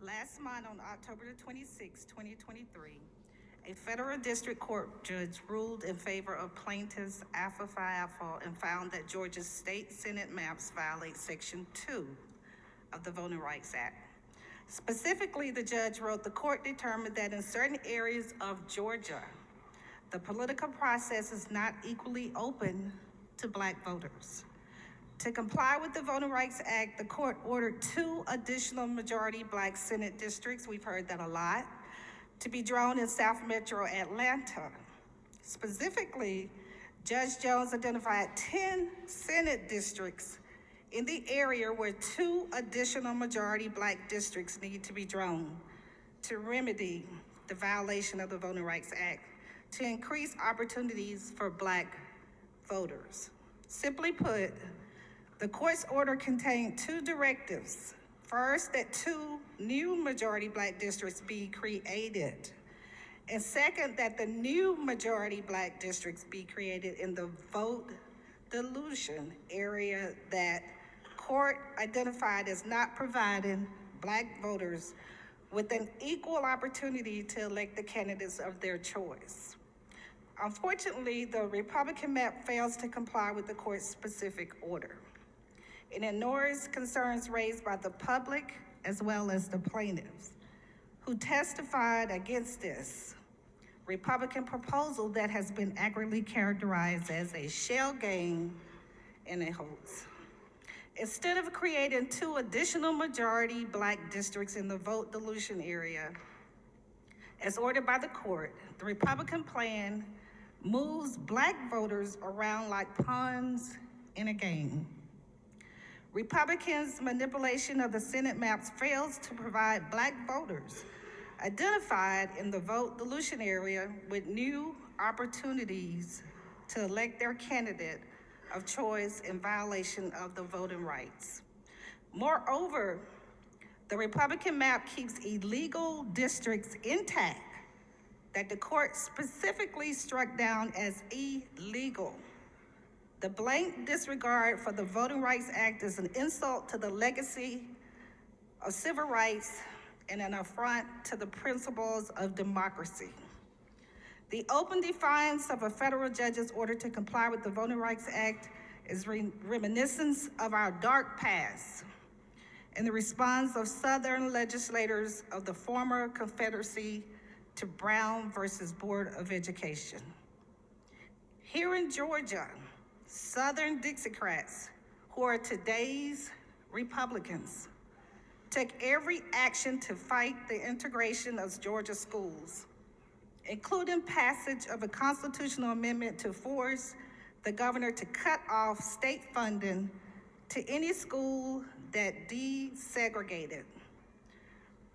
Last month, on October the 26th, 2023, a federal district court judge ruled in favor of plaintiffs Alpha Phi Alpha and found that Georgia's state Senate maps violate Section 2 of the Voting Rights Act. Specifically, the judge wrote, the court determined that in certain areas of Georgia, the political process is not equally open to Black voters. To comply with the Voting Rights Act, the court ordered 2 additional majority Black Senate districts, we've heard that a lot, to be drawn in South Metro Atlanta. Specifically, Judge Jones identified 10 Senate districts in the area where 2 additional majority Black districts need to be drawn to remedy the violation of the Voting Rights Act, to increase opportunities for Black voters. Simply put, the court's order contained 2 directives. First, that 2 new majority Black districts be created. And second, that the new majority Black districts be created in the vote dilution area that court identified as not providing Black voters with an equal opportunity to elect the candidates of their choice. Unfortunately, the Republican map fails to comply with the court's specific order. It ignores concerns raised by the public as well as the plaintiffs, who testified against this Republican proposal that has been accurately characterized as a shell game and a hoax. Instead of creating 2 additional majority Black districts in the vote dilution area, as ordered by the court, the Republican plan moves Black voters around like pawns in a game. Republicans' manipulation of the Senate maps fails to provide Black voters identified in the vote dilution area with new opportunities to elect their candidate of choice in violation of the voting rights. Moreover, the Republican map keeps illegal districts intact that the court specifically struck down as illegal. The blatant disregard for the Voting Rights Act is an insult to the legacy of civil rights and an affront to the principles of democracy. The open defiance of a federal judge's order to comply with the Voting Rights Act is reminiscence of our dark past and the response of Southern legislators of the former Confederacy to Brown versus Board of Education. Here in Georgia, Southern Dixiecrats, who are today's Republicans, took every action to fight the integration of Georgia schools, including passage of a constitutional amendment to force the governor to cut off state funding to any school that desegregated.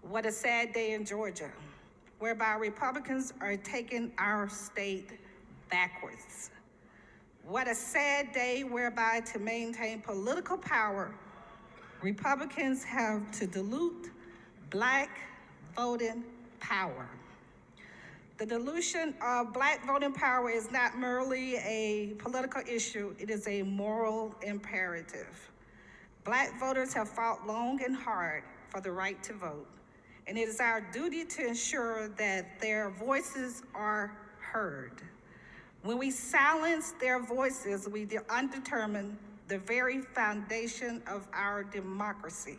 What a sad day in Georgia, whereby Republicans are taking our state backwards. What a sad day whereby to maintain political power, Republicans have to dilute Black voting power. The dilution of Black voting power is not merely a political issue, it is a moral imperative. Black voters have fought long and hard for the right to vote, and it is our duty to ensure that their voices are heard. When we silence their voices, we undermine the very foundation of our democracy.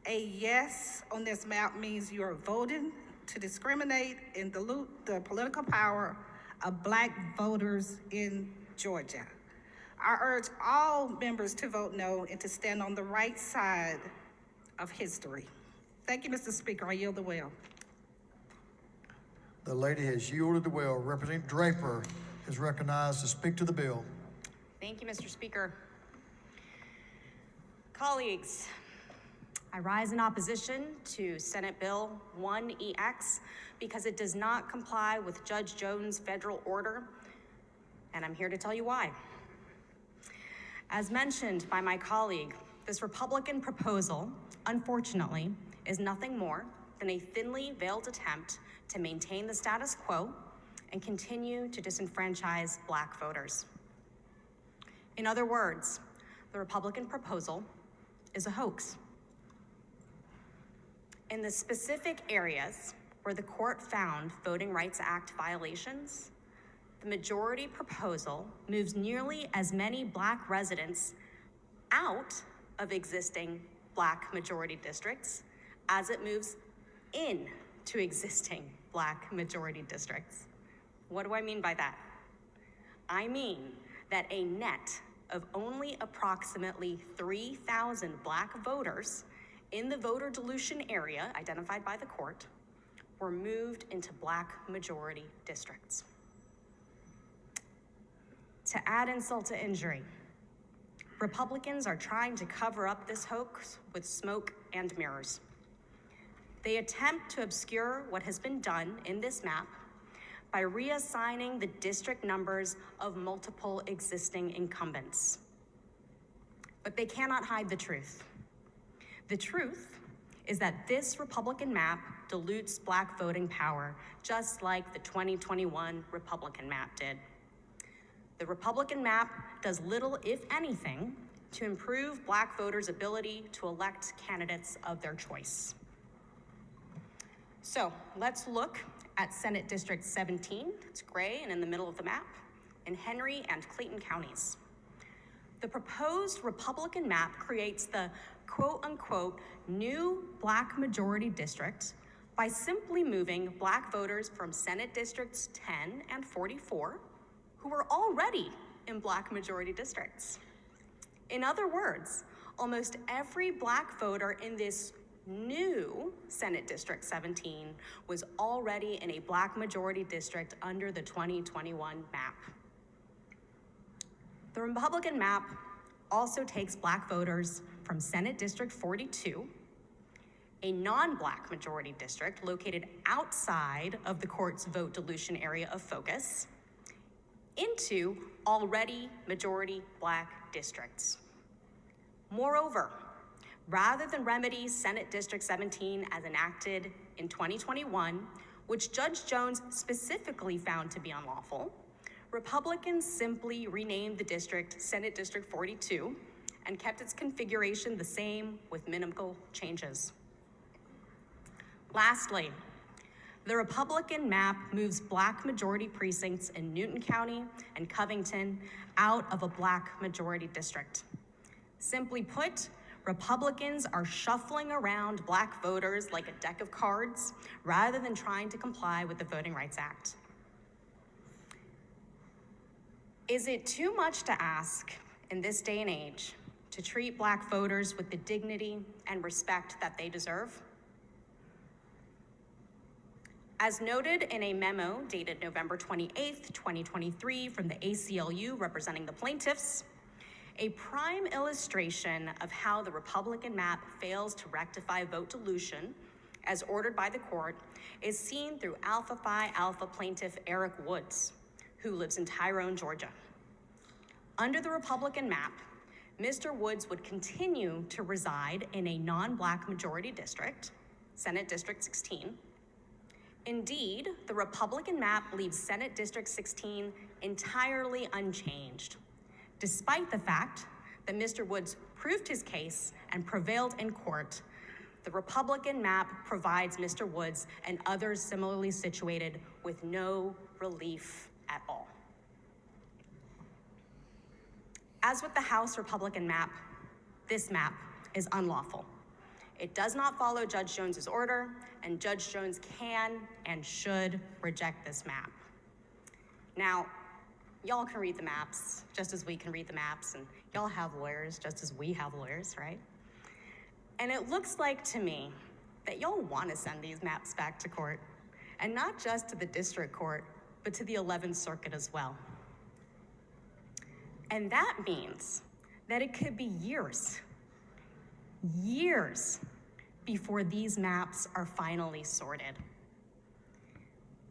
A yes on this map means you are voting to discriminate and dilute the political power of Black voters in Georgia. I urge all members to vote no and to stand on the right side of history. Thank you, Mr. Speaker. I yield the well. The lady has yielded the well. Representative Draper is recognized to speak to the bill. Thank you, Mr. Speaker. Colleagues, I rise in opposition to Senate Bill 1EX because it does not comply with Judge Jones' federal order, and I'm here to tell you why. As mentioned by my colleague, this Republican proposal, unfortunately, is nothing more than a thinly veiled attempt to maintain the status quo and continue to disenfranchise Black voters. In other words, the Republican proposal is a hoax. In the specific areas where the court found Voting Rights Act violations, the majority proposal moves nearly as many Black residents out of existing Black majority districts as it moves into existing Black majority districts. What do I mean by that? I mean that a net of only approximately 3,000 Black voters in the voter dilution area identified by the court were moved into Black majority districts. To add insult to injury, Republicans are trying to cover up this hoax with smoke and mirrors. They attempt to obscure what has been done in this map by reassigning the district numbers of multiple existing incumbents. But they cannot hide the truth. The truth is that this Republican map dilutes Black voting power, just like the 2021 Republican map did. The Republican map does little, if anything, to improve Black voters' ability to elect candidates of their choice. So let's look at Senate District 17, it's gray and in the middle of the map, in Henry and Clayton counties. The proposed Republican map creates the quote-unquote new Black majority district by simply moving Black voters from Senate Districts 10 and 44, who were already in Black majority districts. In other words, almost every Black voter in this new Senate District 17 was already in a Black majority district under the 2021 map. The Republican map also takes Black voters from Senate District 42, a non-Black majority district located outside of the court's vote dilution area of focus, into already majority Black districts. Moreover, rather than remedy Senate District 17 as enacted in 2021, which Judge Jones specifically found to be unlawful, Republicans simply renamed the district Senate District 42 and kept its configuration the same with minimal changes. Lastly, the Republican map moves Black majority precincts in Newton County and Covington out of a Black majority district. Simply put, Republicans are shuffling around Black voters like a deck of cards rather than trying to comply with the Voting Rights Act. Is it too much to ask in this day and age to treat Black voters with the dignity and respect that they deserve? As noted in a memo dated November 28th, 2023 from the ACLU representing the plaintiffs, a prime illustration of how the Republican map fails to rectify vote dilution as ordered by the court is seen through Alpha Phi Alpha plaintiff Eric Woods, who lives in Tyrone, Georgia. Under the Republican map, Mr. Woods would continue to reside in a non-Black majority district, Senate District 16. Indeed, the Republican map leaves Senate District 16 entirely unchanged, despite the fact that Mr. Woods proved his case and prevailed in court. The Republican map provides Mr. Woods and others similarly situated with no relief at all. As with the House Republican map, this map is unlawful. It does not follow Judge Jones's order, and Judge Jones can and should reject this map. Now, y'all can read the maps just as we can read the maps, and y'all have lawyers just as we have lawyers, right? And it looks like to me that y'all want to send these maps back to court, and not just to the district court, but to the 11th Circuit as well. And that means that it could be years before these maps are finally sorted.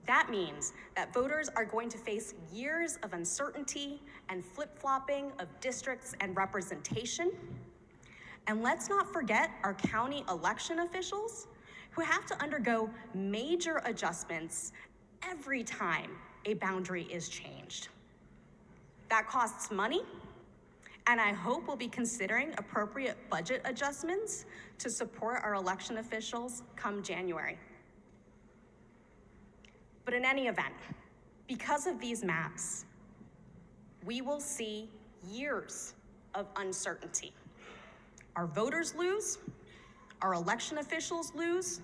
That means that voters are going to face years of uncertainty and flip-flopping of districts and representation. And let's not forget our county election officials who have to undergo major adjustments every time a boundary is changed. That costs money, And I hope we'll be considering appropriate budget adjustments to support our election officials come January. But in any event, because of these maps, we will see years of uncertainty. Our voters lose, our election officials lose,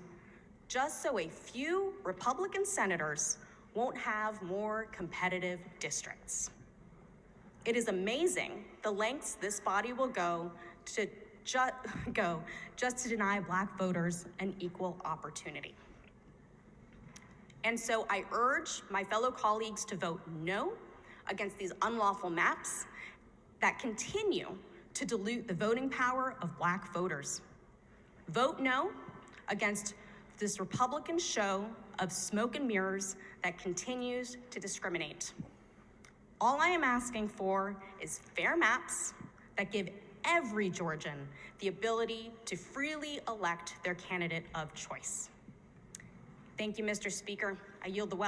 just so a few Republican senators won't have more competitive districts. It is amazing the lengths this body will go just to deny Black voters an equal opportunity. And so I urge my fellow colleagues to vote no against these unlawful maps that continue to dilute the voting power of Black voters. Vote no against this Republican show of smoke and mirrors that continues to discriminate. All I am asking for is fair maps that give every Georgian the ability to freely elect their candidate of choice. Thank you, Mr. Speaker. I yield the well.